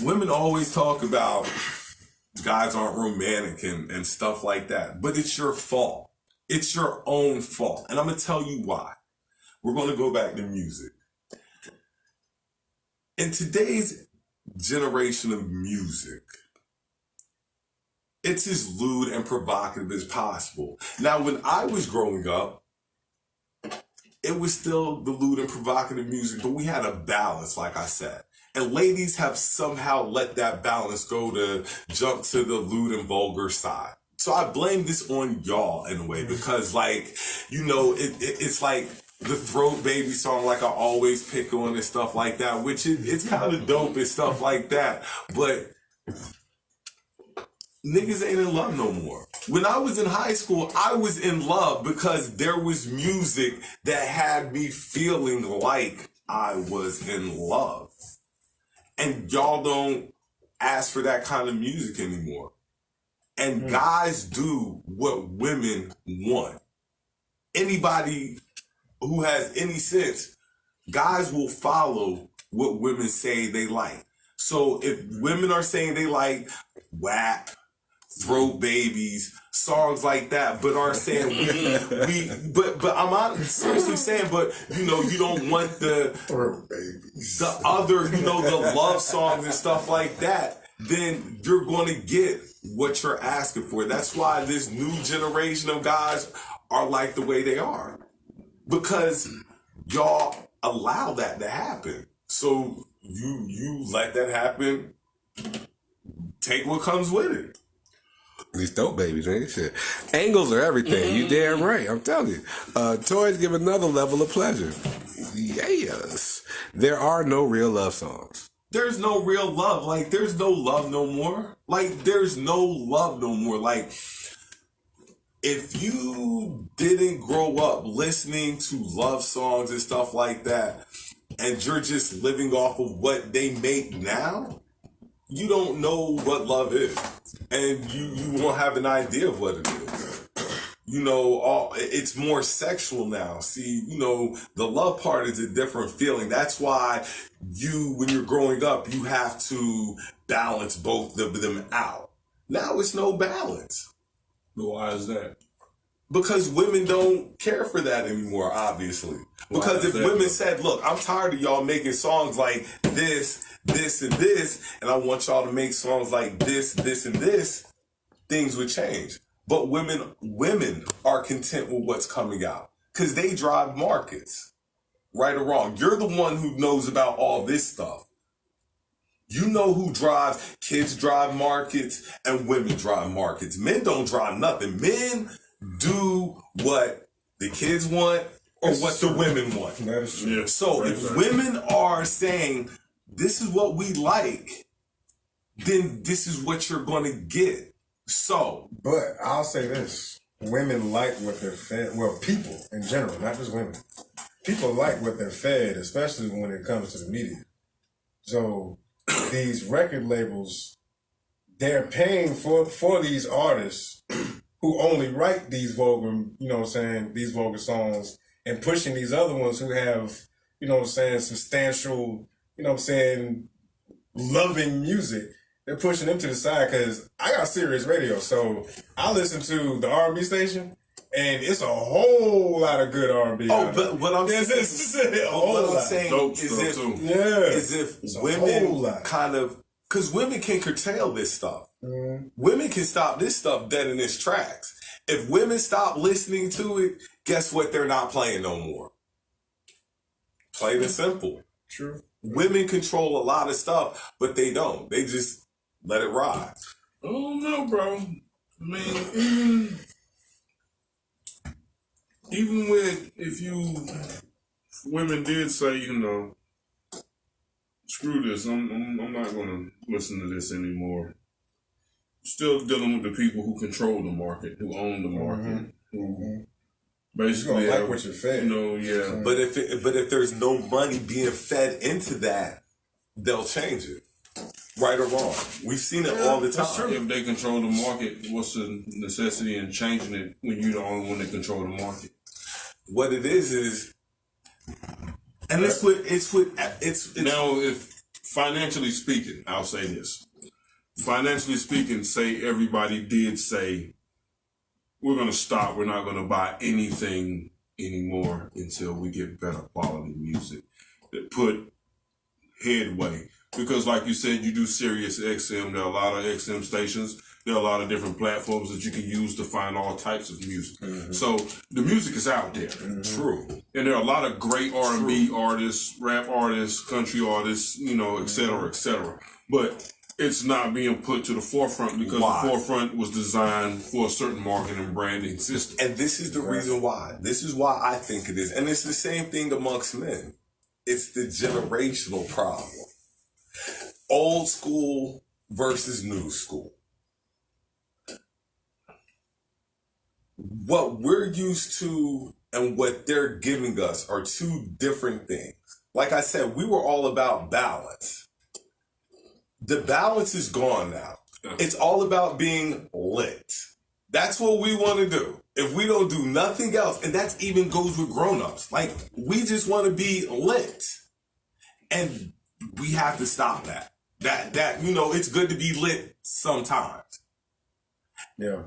women always talk about guys aren't romantic and stuff like that, but it's your fault. It's your own fault. And I'm going to tell you why. We're going to go back to music. In today's generation of music, it's as lewd and provocative as possible. Now, when I was growing up, it was still the lewd and provocative music, but we had a balance, like I said. And ladies have somehow let that balance go to jump to the lewd and vulgar side. So I blame this on y'all in a way because, like, you know, it's like the Throat Baby song, like I always pick on and stuff like that, which it's kind of dope and stuff like that. But niggas ain't in love no more. When I was in high school, I was in love because there was music that had me feeling like I was in love. And y'all don't ask for that kind of music anymore. And guys do what women want. Anybody who has any sense, guys will follow what women say they like. So if women are saying they like WAP, Throat Babies, songs like that, but are saying but I'm seriously saying, but you know, you don't want the Throat Babies, the other, you know, the love songs and stuff like that, then you're going to get what you're asking for. That's why this new generation of guys are like the way they are, because y'all allow that to happen. So you let that happen. Take what comes with it. These Throat Babies, man. Shit. Angles are everything. You damn right. I'm telling you. Toys give another level of pleasure. Yes. There are no real love songs. There's no real love. Like, there's no love no more. Like, there's no love no more. Like, if you didn't grow up listening to love songs and stuff like that, and you're just living off of what they make now, you don't know what love is. And you won't have an idea of what it is. You know, it's more sexual now. See, you know, the love part is a different feeling. That's why when you're growing up, you have to balance both of them out. Now it's no balance. Why is that? Because women don't care for that anymore, obviously. Because if women said, look, I'm tired of y'all making songs like this, this, and this, and I want y'all to make songs like this, this, and this, things would change. But women are content with what's coming out because they drive markets, right or wrong. You're the one who knows about all this stuff. You know who drives. Kids drive markets and women drive markets. Men don't drive nothing. Men do what the kids want or what the women want. That is true. So if women are saying, this is what we like, then this is what you're going to get. So. But I'll say this. Women like what they're fed. Well, people in general, not just women. People like what they're fed, especially when it comes to the media. So these record labels, they're paying for these artists who only write these vulgar, you know what I'm saying, these vulgar songs, and pushing these other ones who have, you know what I'm saying, substantial, you know what I'm saying, loving music. They're pushing them to the side because I got Sirius Radio, so I listen to the R&B station, and it's a whole lot of good R&B. Oh, but what I'm saying is if women kind of, because women can curtail this stuff. Women can stop this stuff dead in its tracks. If women stop listening to it, guess what? They're not playing no more. Plain and simple. True. Women control a lot of stuff, but they don't. They just let it ride. Oh no, bro. I mean, even with if women did say, you know, screw this, I'm not gonna listen to this anymore. Still dealing with the people who control the market, who own the market, who basically like what you're fed. You know, yeah. But if there's no money being fed into that, they'll change it. Right or wrong. We've seen it all the time. If they control the market, what's the necessity in changing it when you're the only one that control the market? What it is, and it's now if financially speaking, I'll say this. Financially speaking, say everybody did say, we're going to stop. We're not going to buy anything anymore until we get better quality music that put headway. Because like you said, you do Sirius XM. There are a lot of XM stations. There are a lot of different platforms that you can use to find all types of music. So the music is out there. True. And there are a lot of great R&B artists, rap artists, country artists, you know, et cetera, et cetera. But it's not being put to the forefront because the forefront was designed for a certain marketing and branding system. And this is the reason why. This is why I think it is. And it's the same thing amongst men. It's the generational problem. Old school versus new school. What we're used to and what they're giving us are two different things. Like I said, we were all about balance. The balance is gone now. It's all about being lit. That's what we want to do. If we don't do nothing else, and that even goes with grown-ups, like we just want to be lit. And we have to stop that. That you know, it's good to be lit sometimes. Yeah.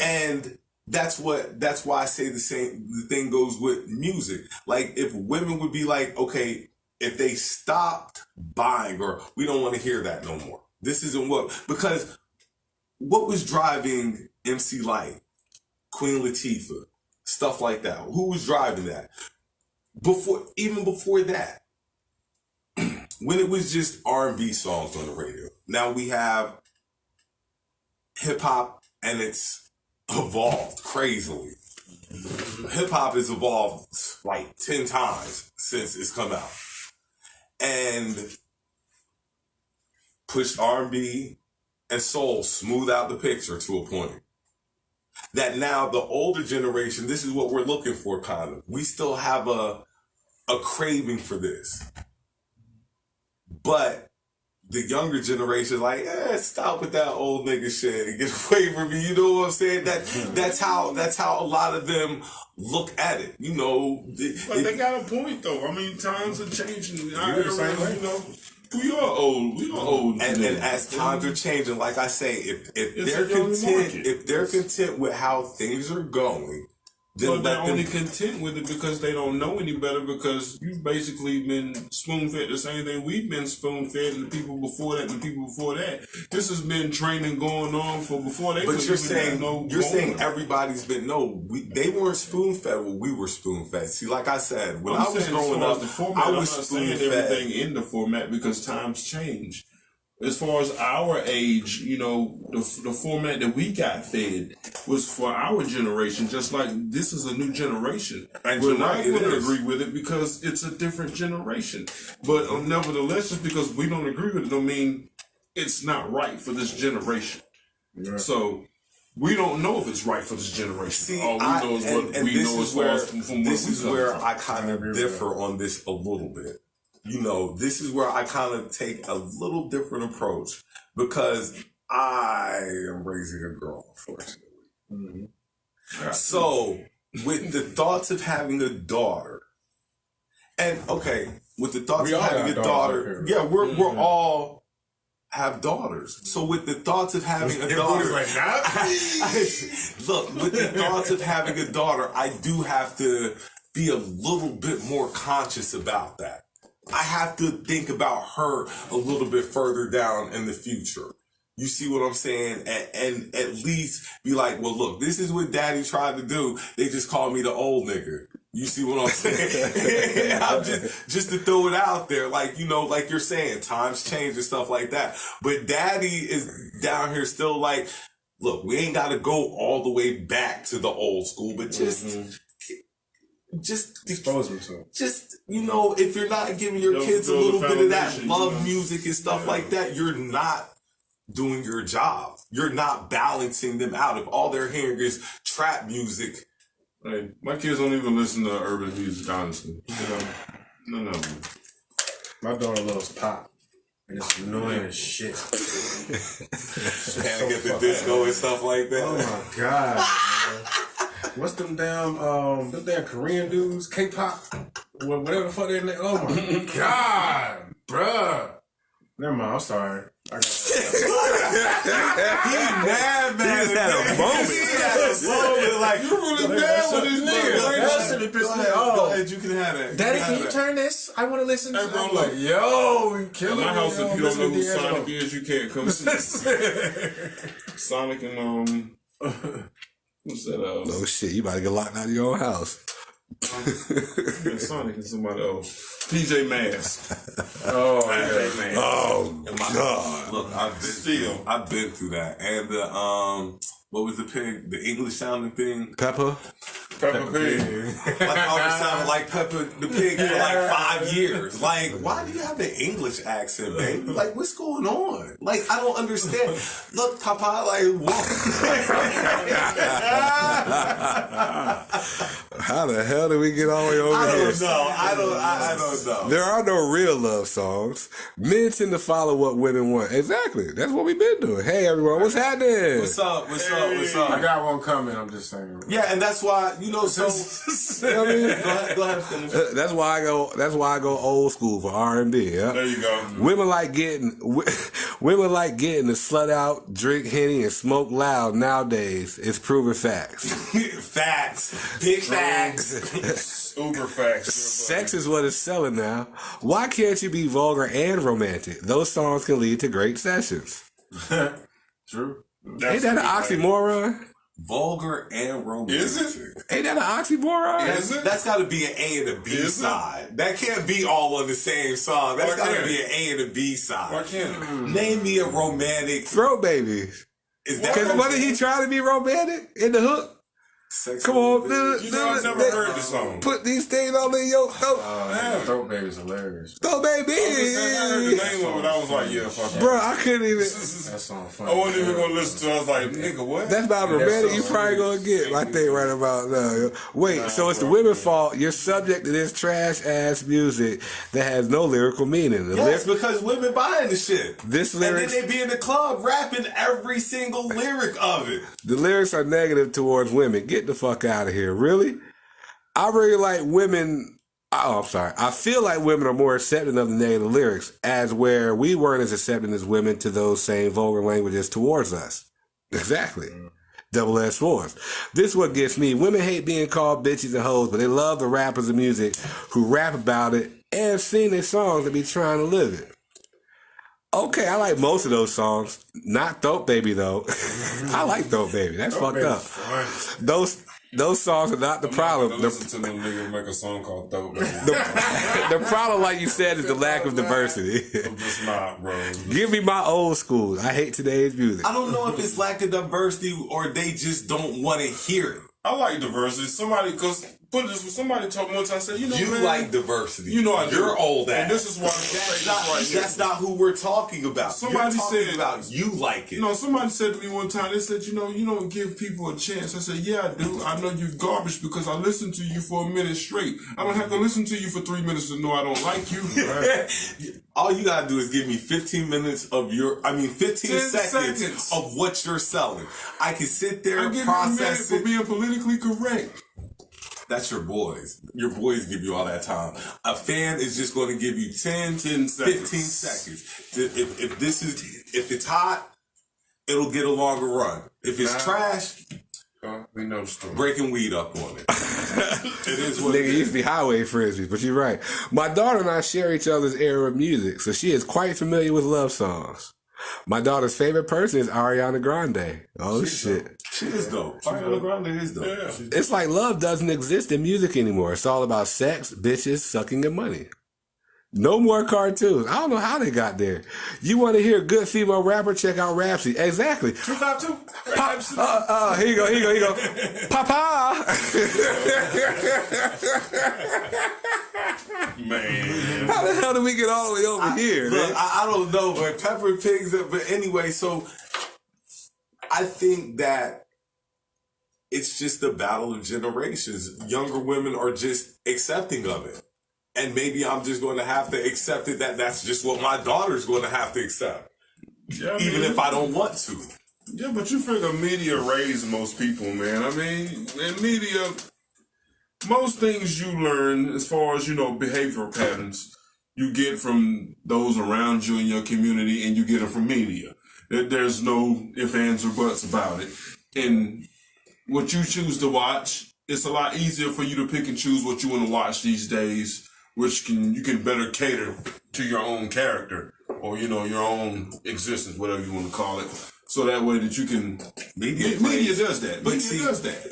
And that's why I say the thing goes with music. Like if women would be like, okay, if they stopped buying, or we don't want to hear that no more. This isn't because what was driving MC Lyte, Queen Latifah, stuff like that? Who was driving that? Even before that, when it was just R&B songs on the radio. Now we have hip hop, and it's evolved crazily. Hip hop has evolved like 10 times since it's come out. And pushed R&B and soul smooth out the picture to a point. That now the older generation, this is what we're looking for, kind of. We still have a craving for this. But the younger generation, like, stop with that old nigga shit and get away from me. You know what I'm saying? That's how a lot of them look at it. You know, but they got a point though. I mean, times are changing. You know, we are old. We are old. And as times are changing, like I say, if they're content with how things are going, then they're only content with it because they don't know any better, because you've basically been spoon-fed the same thing we've been spoon-fed, and the people before that and the people before that. This has been training going on for before they. But you're saying everybody's been they weren't spoon-fed when we were spoon-fed. See, like I said, when I was growing up, I was spoon-fed. Everything in the format because times change. As far as our age, you know, the format that we got fed was for our generation, just like this is a new generation. And we're not going to agree with it because it's a different generation. But nevertheless, just because we don't agree with it don't mean it's not right for this generation. Yeah. So we don't know if it's right for this generation. See, all we know is what we know as far as from what we This is where I kind of differ on this a little bit. You know, this is where I kind of take a little different approach because I am raising a girl, unfortunately. Mm-hmm. So, with the thoughts of having a daughter, and with the thoughts of having a daughter, we're all have daughters. So, with the thoughts of having a daughter, look, with the thoughts of having a daughter, I do have to be a little bit more conscious about that. I have to think about her a little bit further down in the future. You see what I'm saying? And at least be like, well, look, this is what daddy tried to do. They just called me the old nigga. You see what I'm saying? I'm just to throw it out there. Like, you know, like you're saying, times change and stuff like that. But daddy is down here still like, look, we ain't got to go all the way back to the old school, but just expose them to it. Just, you know, if you're not giving your kids a little bit of that love music and stuff like that, you're not doing your job. You're not balancing them out. If all they're hearing is trap music. Hey, my kids don't even listen to urban music, honestly. You know, none of them. My daughter loves pop. And it's annoying as shit. Panic at the disco and stuff like that. Oh my God, man. What's them damn Korean dudes? K-pop? Whatever the fuck they're name. Oh my God, bruh. Never mind. I'm sorry. I got He mad. He just had a moment. He had a moment. Like, You really mad with this nigga. that shit pissed me Go off. ahead, you can have it. Daddy, can you turn this? I want to listen to Hey, it. bro, I'm look. like, yo, you killing In my me. house, if you don't know who listen to Sonic is, you can't come see. Sonic and what's that? Oh shit, you about to get locked out of your own house. Yeah, Sonic and somebody else. PJ Masks. Oh, yeah. PJ Masks. Oh God! Look, I've been through that, and the what was the pig? The English sounding thing. Pepper. Peppa Pig. Like I always sounded like Pepper the Pig for like 5 years. Like, why do you have the English accent, baby? Like, what's going on? Like, I don't understand. Look, Papa, like, what? How the hell did we get all the way over I here? don't know. I don't know. There are no real love songs. Men tend to follow what women want. Exactly. That's what we've been doing. Hey everyone, what's happening? What's up? What's up? What's I up? got one coming. I'm just saying. Yeah, and that's why, you know, so You know what I mean? go ahead and finish. That's why I go old school for R&B. Yeah? There you go. Women like getting to slut out, drink Henny, and smoke loud nowadays. It's proven facts. Facts. Big facts. Uber facts. Sex is what is selling now. Why can't you be vulgar and romantic? Those songs can lead to great sessions. True. Ain't that an oxymoron? Vulgar and romantic. Is it? Ain't that an oxymoron? Is it? That's got to be an A and a B Is it? side. That can't be all on the same song. That's Why got to can't be it? an A and a B side. Why can't it? Name me a romantic. Throw babies. Is that Because wasn't he trying to be romantic in the hook? Sex Come on, with You know, I've never heard the song. Put these things all in your throat. Throat baby's hilarious. Throw baby. I heard the name of it. I was like, yeah, fuck it. Bro, I couldn't even. That song funny. I wasn't even gonna listen to it. I was like, nigga, what? That's about romantic. You so probably gonna get. I think right about now. Wait, so it's the women's fault. You're subject to this trash ass music that has no lyrical meaning. The Yes, because women buying the shit. This And then lyrics, they be in the club rapping every single lyric of it. the lyrics are negative towards women. Get the fuck out of here. Really? I really like women. Oh, I'm sorry. I feel like women are more accepting of the negative lyrics, as where we weren't as accepting as women to those same vulgar languages towards us. Exactly. Double-edged swords. This is what gets me. Women hate being called bitches and hoes, but they love the rappers of music who rap about it and sing their songs and be trying to live it. Okay, I like most of those songs. Not Throat Baby, though. I like Throat Baby. That's fucked up. Those songs are not the problem. Listen to them niggas make a song called Throat Baby. The problem, like you said, is the lack of diversity. I'm just not, bro. Give me my old school. I hate today's music. I don't know if it's lack of diversity or they just don't want to hear it. I like diversity. Somebody told me one time, I said, you know, You man, like diversity. You know I do. You're old ass. And this is why I'm gonna say That's not who we're talking about. Somebody You're talking said- about you like it. No, somebody said to me one time, they said, you know, you don't give people a chance. I said, yeah, I do. I know you're garbage because I listened to you for a minute straight. I don't have to listen to you for 3 minutes to know I don't like you. All you gotta do is give me 15 minutes of 15 seconds seconds of what you're selling. I can sit there I'll and give you a minute process for it. being politically correct. That's your boys. Your boys give you all that time. A fan is just going to give you 10 seconds. 15 seconds. If it's hot, it'll get a longer run. If it's trash, We know the story. breaking weed up on it. It is what Nigga, it it used is. to be highway frisbees, but you're right. My daughter and I share each other's era of music, so she is quite familiar with love songs. My daughter's favorite person is Ariana Grande. Oh, shit. She is dope. Ariana Grande is dope. Yeah. It's like love doesn't exist in music anymore. It's all about sex, bitches, sucking, and money. No more cartoons. I don't know how they got there. You want to hear a good female rapper? Check out Rhapsody. Exactly. 252. Here you go. Papa. Man. How the hell did we get all the way over here? Look, Man? I don't know, but Pepper Pigs. But anyway, so I think that it's just a battle of generations. Younger women are just accepting of it. And maybe I'm just going to have to accept it that that's just what my daughter's going to have to accept. Yeah, Even if I don't want to. Yeah, but you figure media raised most people, man. I mean, in media, most things you learn as far as, behavioral patterns, you get from those around you in your community, and you get it from media. There's no ifs, ands, or buts about it. And what you choose to watch, it's a lot easier for you to pick and choose what you want to watch these days, which you can better cater to your own character or, you know, your own existence, whatever you want to call it. So that way that you can... Media does that. But Media see, does that.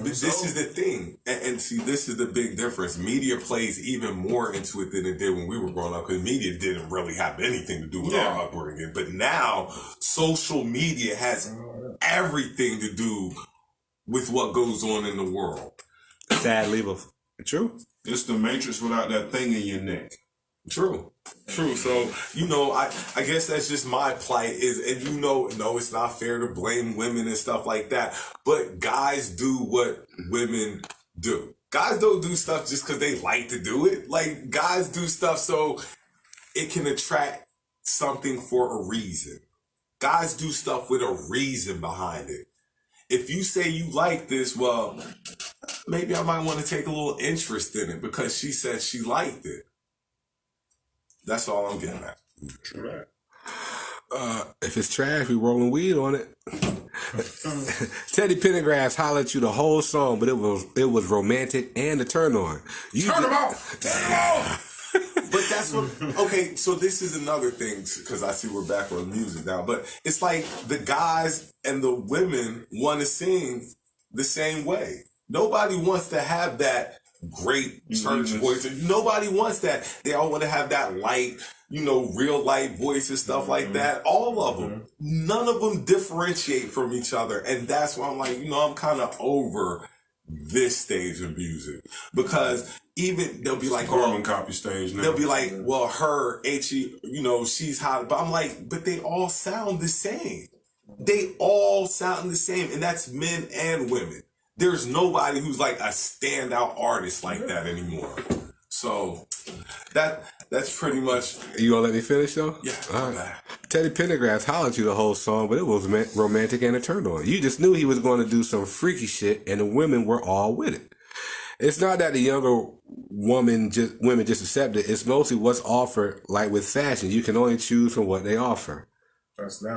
This is the thing. And see, this is the big difference. Media plays even more into it than it did when we were growing up, because media didn't really have anything to do with our upbringing. But now, social media has everything to do with what goes on in the world. Sadly, but true. It's the Matrix without that thing in your neck. True. So, you know, I guess that's just my plight and you know, no, it's not fair to blame women and stuff like that. But guys do what women do. Guys don't do stuff just because they like to do it. Like, guys do stuff so it can attract something for a reason. Guys do stuff with a reason behind it. If you say you like this, well, maybe I might want to take a little interest in it because she said she liked it. That's all I'm getting at. Right. If it's trash, we rolling weed on it. Teddy Pendergrass hollered at you the whole song, but it was romantic and a turn on. Turn them off! Turn them off! But that's what, okay, so this is another thing, because I see we're back on music now, but it's like the guys and the women want to sing the same way. Nobody wants to have that great church voice. Nobody wants that. They all want to have that light, you know, real light voice and stuff like that. All of them. None of them differentiate from each other. And that's why I'm like, you know, I'm kind of over this stage of music. Because even they'll be like, carbon copy stage now. They'll be like, well, her, H.E., you know, she's hot. But I'm like, but they all sound the same. They all sound the same. And that's men and women. There's nobody who's like a standout artist like that anymore. So that's pretty much. You gonna let me finish though? Yeah. All right. Teddy Pendergrass hollered you the whole song, but it was romantic and a turn on. You just knew he was going to do some freaky shit, and the women were all with it. It's not that the younger women just accept it. It's mostly what's offered. Like with fashion, you can only choose from what they offer. That's that.